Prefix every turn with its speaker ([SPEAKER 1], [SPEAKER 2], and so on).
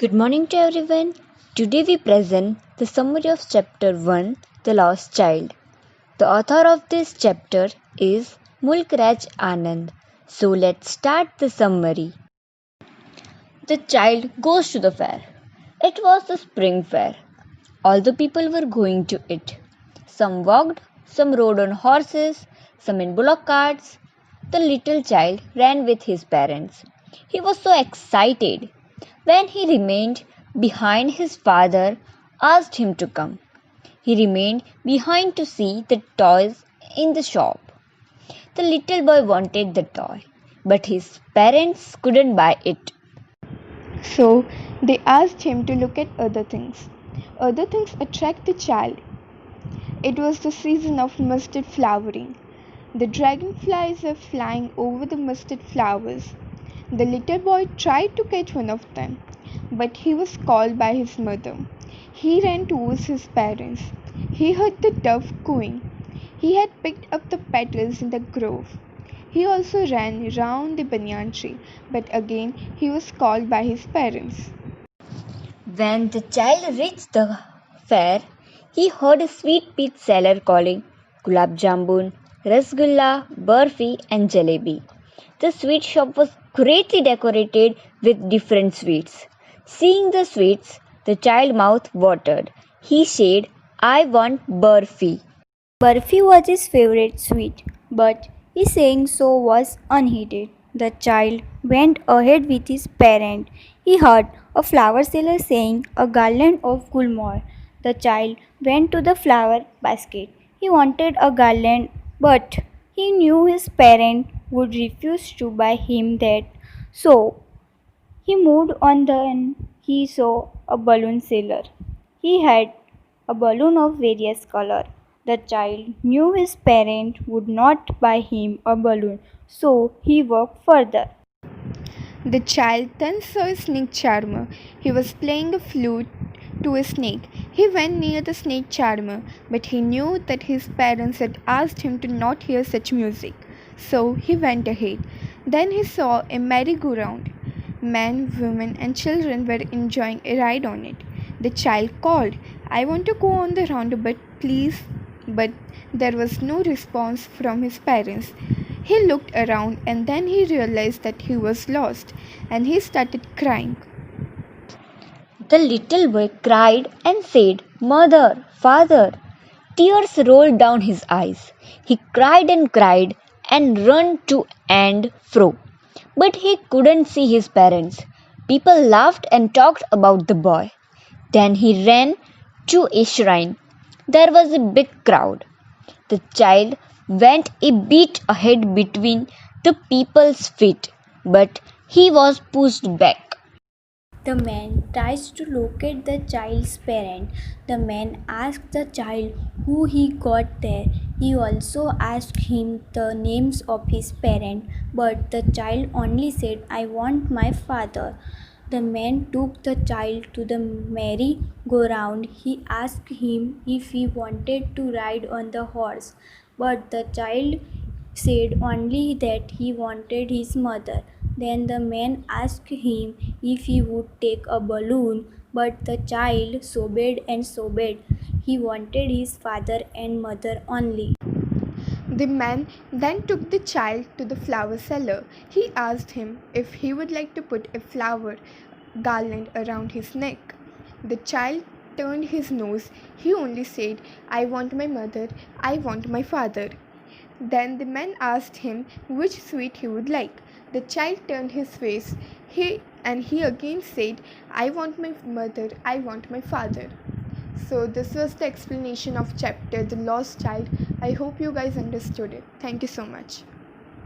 [SPEAKER 1] Good morning to everyone. Today we present the summary of chapter 1, The Lost Child. The author of this chapter is Mulkraj Anand. So let's start the summary. The child goes to the fair. It was the spring fair. All the people were going to it. Some walked, some rode on horses, some in bullock carts. The little child ran with his parents. He was so excited. When he remained behind, his father asked him to come. He remained behind to see the toys in the shop. The little boy wanted the toy, but his parents couldn't buy it.
[SPEAKER 2] So they asked him to look at other things. Other things attract the child. It was the season of mustard flowering. The dragonflies were flying over the mustard flowers. The little boy tried to catch one of them, but he was called by his mother. He ran towards his parents. He heard the dove cooing. He had picked up the petals in the grove. He also ran round the banyan tree, but again he was called by his parents.
[SPEAKER 1] When the child reached the fair, he heard a sweet peach seller calling gulab jamun, rasgulla, barfi, and jalebi. The sweet shop was greatly decorated with different sweets. Seeing the sweets, the child's mouth watered. He said, I want barfi.
[SPEAKER 3] Barfi was his favorite sweet, but his saying so was unheeded. The child went ahead with his parent. He heard a flower seller saying a garland of gulmohar. The child went to the flower basket. He wanted a garland, but he knew his parent would refuse to buy him that. So he moved on. Then he saw a balloon seller. He had a balloon of various color. The child knew his parent would not buy him a balloon, so he walked further.
[SPEAKER 2] The child then saw a snake charmer. He was playing a flute to a snake. He went near the snake charmer, but he knew that his parents had asked him to not hear such music. So he went ahead. Then he saw a merry-go-round. Men, women, and children were enjoying a ride on it. The child called, I want to go on the roundabout, please. But there was no response from his parents. He looked around and then he realized that he was lost and he started crying.
[SPEAKER 1] The little boy cried and said, Mother, Father. Tears rolled down his eyes. He cried and ran to and fro. But he couldn't see his parents. People laughed and talked about the boy. Then he ran to a shrine. There was a big crowd. The child went a bit ahead between the people's feet, but he was pushed back.
[SPEAKER 3] The man tries to locate the child's parent. The man asks the child who he got there. He also asked him the names of his parent, but the child only said, I want my father. The man took the child to the merry-go-round. He asked him if he wanted to ride on the horse, but the child said only that he wanted his mother. Then the man asked him if he would take a balloon, but the child sobbed and sobbed. He wanted his father and mother only.
[SPEAKER 2] The man then took the child to the flower seller. He asked him if he would like to put a flower garland around his neck. The child turned his nose. He only said, I want my mother, I want my father. Then the man asked him which sweet he would like. The child turned his face. He again said, I want my mother, I want my father. So this was the explanation of chapter The Lost Child. I hope you guys understood it. Thank you so much.